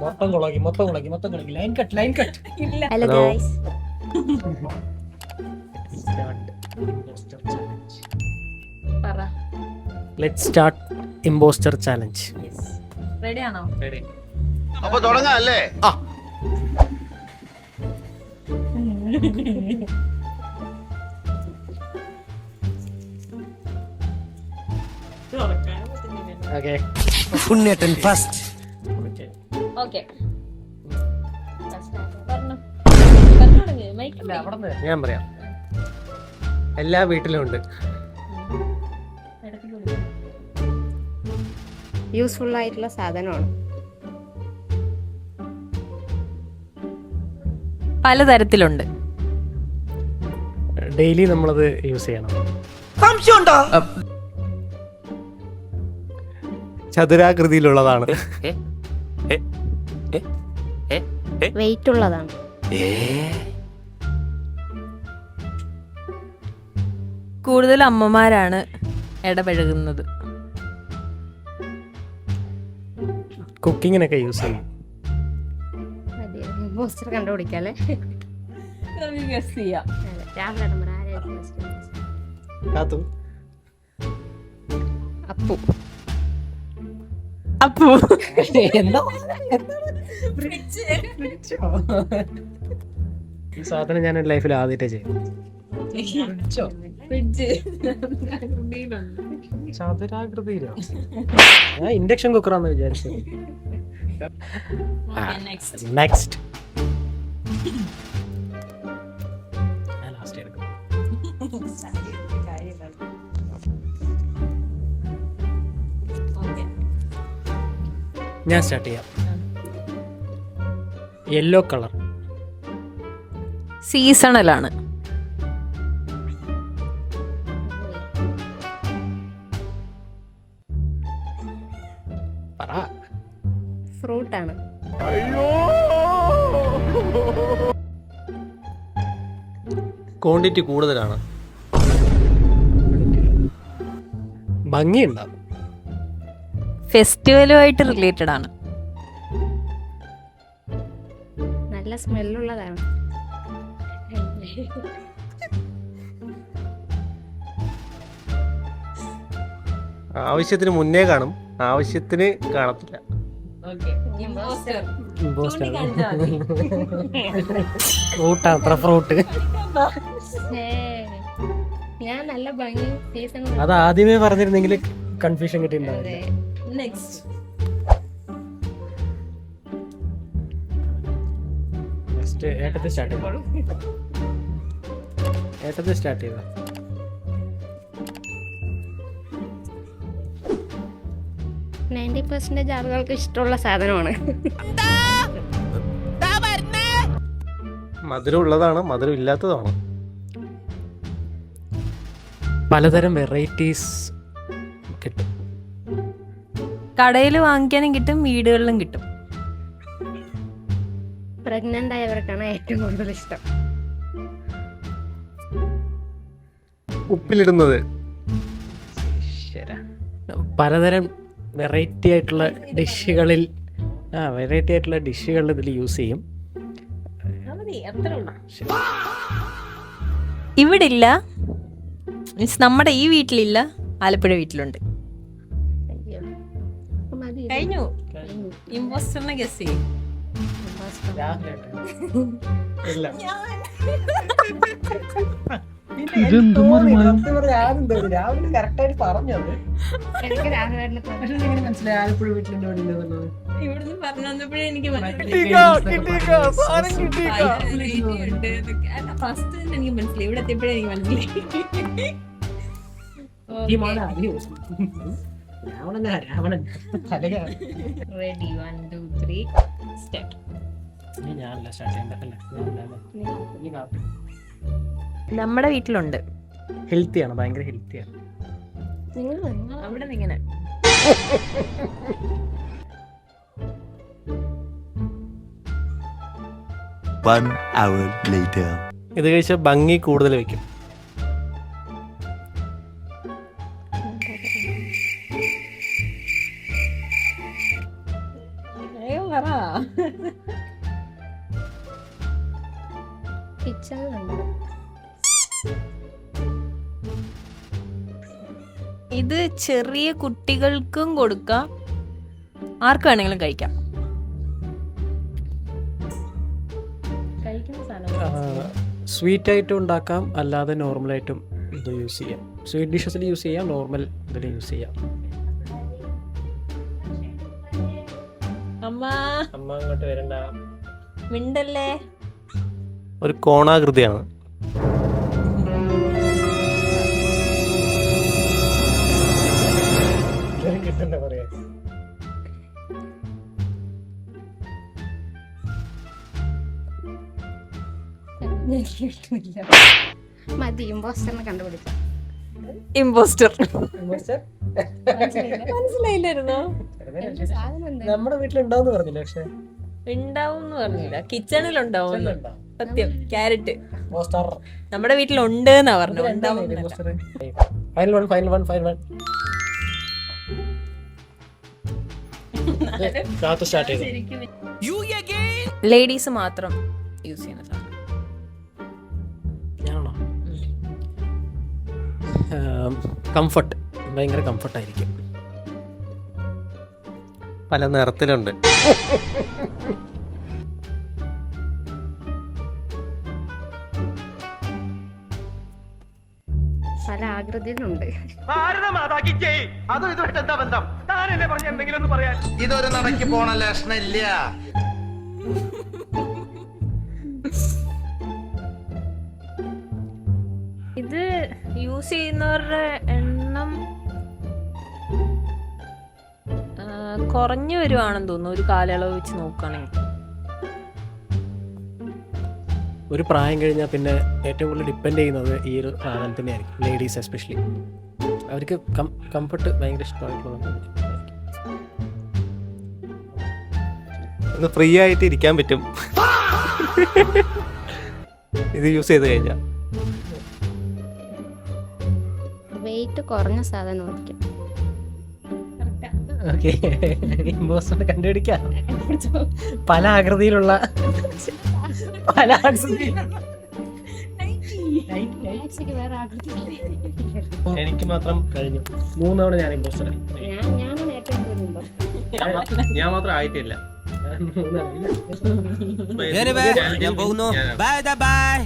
മൊത്തം കൊളാക്കി. Line cut. Hello guys, let's start impostor challenge. Ready ആണോ? അപ്പൊ തുടങ്ങാം അല്ലേ? ഓക്കേ. ഉണ്ണിയേട്ടൻ ഫസ്റ്റ്. ഓക്കേ, ഞാൻ പറയാം. എല്ലാ വീട്ടിലും ഉണ്ട്. യൂസ്ഫുൾ ആയിട്ടുള്ള സാധനമാണ്. പലതരത്തിലുണ്ട്. ഡെയിലി നമ്മളത് യൂസ് ചെയ്യണം. ചതുരാകൃതിയിലുള്ളതാണ്. വെയിറ്റ് ഉള്ളതാണ്. കൂടുതൽ അമ്മമാരാണ് ഇടപഴകുന്നത്. കുക്കിങ്ങിനൊക്കെ യൂസ് ചെയ്യും. പോസ്റ്റർ കണ്ടുപിടിക്കാല്ലേ? കാത്തു. അപ്പു. അപ്പു ഈ സാധനം ഞാൻ എൻ്റെ ലൈഫിൽ ആദ്യമായിട്ടേ ചെയ്യും. ചതുരാകൃതിയിലോ? ഞാൻ ഇൻഡക്ഷൻ കുക്കറാന്ന് വിചാരിച്ചു. നെക്സ്റ്റ് ഞാൻ സ്റ്റാർട്ട് ചെയ്യാം. Yellow colour. സീസണലാണ്. ഫ്രൂട്ടാണ്. ക്വാണ്ടിറ്റി കൂടുതലാണ്. ഭംഗിയുണ്ടാവും. ഫെസ്റ്റിവലുമായിട്ട് റിലേറ്റഡ് ആണ്. നല്ല സ്മെല്ലുള്ളതാണ്. ആവശ്യത്തിന് മുന്നേ കാണും, ആവശ്യത്തിന് കാണത്തില്ല. ഫ്രൂട്ട് അത്ര ഫ്രൂട്ട്. ഞാൻ നല്ല ഭംഗി സീസൺ. അത് ആദ്യമേ പറഞ്ഞിരുന്നെങ്കിൽ കൺഫ്യൂഷൻ കിട്ടിയിട്ടുണ്ടാവില്ല. ഏട്ടത്തെ സ്റ്റാർട്ട് ചെയ്ത 90% ആളുകൾക്ക് ഇഷ്ടമുള്ള സാധനമാണ്. മധുരം ഉള്ളതാണ്, മധുരം ഇല്ലാത്തതാണ്. പലതരം വെറൈറ്റീസ് കിട്ടും. കടയിൽ വാങ്ങിക്കാനും കിട്ടും, വീടുകളിലും കിട്ടും. പ്രഗ്നന്റ് ആയവർക്കാണ് ഏറ്റവും കൂടുതൽ ഇഷ്ടം. ഉപ്പിലിടുന്നത്. പലതരം വെറൈറ്റി ആയിട്ടുള്ള ഡിഷുകളിൽ ഇതിൽ യൂസ് ചെയ്യും. ഇവിടെ ഇല്ല, മീൻസ് നമ്മുടെ ഈ വീട്ടിലില്ല, ആലപ്പുഴ വീട്ടിലുണ്ട്. കഴിഞ്ഞു. ഇമ്പോസ്റ്ററിനെ ഗസ് ചെയ്യും. രാവിലെ കറക്റ്റായിട്ട് പറഞ്ഞത് മനസ്സിലായി. ആലപ്പുഴ വീട്ടിലുണ്ട്. ഇവിടുന്ന് പറഞ്ഞു വന്നപ്പോഴേ എനിക്ക് ഫസ്റ്റ് എനിക്ക് മനസ്സിലായി. ഇവിടെ എത്തിയപ്പോഴേ എനിക്ക് മനസ്സിലായി. Ready 1 2 3 start. നമ്മുടെ വീട്ടിലുണ്ട്. ഹെൽത്തിയാണ്, ഭയങ്കര ഹെൽത്തിയാണ്. അവിടെ ഇങ്ങനെ ഇത് കഴിച്ചാൽ ഭംഗി കൂടുതൽ വെക്കും. കിച്ചണിലുണ്ട്. ഇത് ചെറിയ കുട്ടികൾക്കും കൊടുക്കാം, ആർക്ക് വേണമെങ്കിലും കഴിക്കാം. കഴിക്കുന്ന സാധനം സ്വീറ്റ് ആയിട്ടും ഉണ്ടാക്കാം, അല്ലാതെ നോർമലായിട്ടും ഇത് യൂസ് ചെയ്യാം. സ്വീറ്റ് ഡിഷസിൽ യൂസ് ചെയ്യാം, നോർമൽ ഇതിൽ യൂസ് ചെയ്യാം. അമ്മ അമ്മ അങ്ങോട്ട് വരണ്ട. മിണ്ടല്ലേ. ഒരു കോണാകൃതിയാണ്. കിട്ടണ്ട പറയാ. മതി, ഇമ്പോസ്റ്ററിനെ കണ്ടുപിടിച്ച. ഇമ്പോസ്റ്റർ മനസ്സിലായില്ലായിരുന്നോ? സാധനം എന്താ? നമ്മുടെ വീട്ടിലുണ്ടാവും പറഞ്ഞില്ല, പക്ഷെ ഉണ്ടാവും പറഞ്ഞില്ല, കിച്ചണിലുണ്ടാവും. സത്യം, ക്യാരറ്റ് മോസ്റ്റാർ നമ്മുടെ വീട്ടിലുണ്ട് എന്നാ പറഞ്ഞു. Final one. കാത്ത് സ്റ്റാർട്ട് ചെയ്തു. ലേഡീസ് മാത്രം യൂസ് ചെയ്യുന്ന സാധനം. ഞാനാണോ? കംഫർട്ട്, ഭയങ്കര കംഫർട്ടായിരിക്കും. പല നിറത്തിലുണ്ട്. പല ആകൃതിയിലുണ്ട്. അതും ഇതുമായിട്ട് എന്താ ബന്ധം? താനല്ലേ പറഞ്ഞ എന്തെങ്കിലും ഒന്ന് പറയാൻ. ഇതൊരു നടക്ക് പോണ ലക്ഷണില്ല. ഇത് യൂസ് ചെയ്യുന്നവരുടെ എണ്ണം കുറഞ്ഞു വരുവാണെന്ന് തോന്നുന്നു, ഒരു കാലയളവ് വെച്ച് നോക്കുകയാണെങ്കിൽ. ഒരു പ്രായം കഴിഞ്ഞാൽ പിന്നെ ഏറ്റവും കൂടുതൽ ഡിപ്പെൻഡ് ചെയ്യുന്നത് ഈ ഒരു സാധനത്തിനെ ആയിരിക്കും, ലേഡീസ് എസ്പെഷ്യലി. അവർക്ക് കംഫർട്ട് ഭയങ്കര ഇഷ്ടമായിട്ടുള്ള. ഒന്ന് ഫ്രീ ആയിട്ട് ഇരിക്കാൻ പറ്റും ഇത് യൂസ് ചെയ്ത് കഴിഞ്ഞാൽ. വെയിറ്റ് കുറഞ്ഞ സാധനമായിരിക്കും. ഓക്കെ, ഇമ്പോസ്റ്റർ കണ്ടുപിടിക്കാം. പല ആകൃതിയിലുള്ള വേറെ ആകൃതി. എനിക്ക് മാത്രം കഴിഞ്ഞു. 3 തവണ ഞാൻ ഇമ്പോസ്റ്റർ. ഞാനാണ് ഏറ്റവും കൂടുതൽ. ഞാൻ മാത്രം ആയിട്ടില്ല. ഞാൻ പോകുന്നു. Bye bye.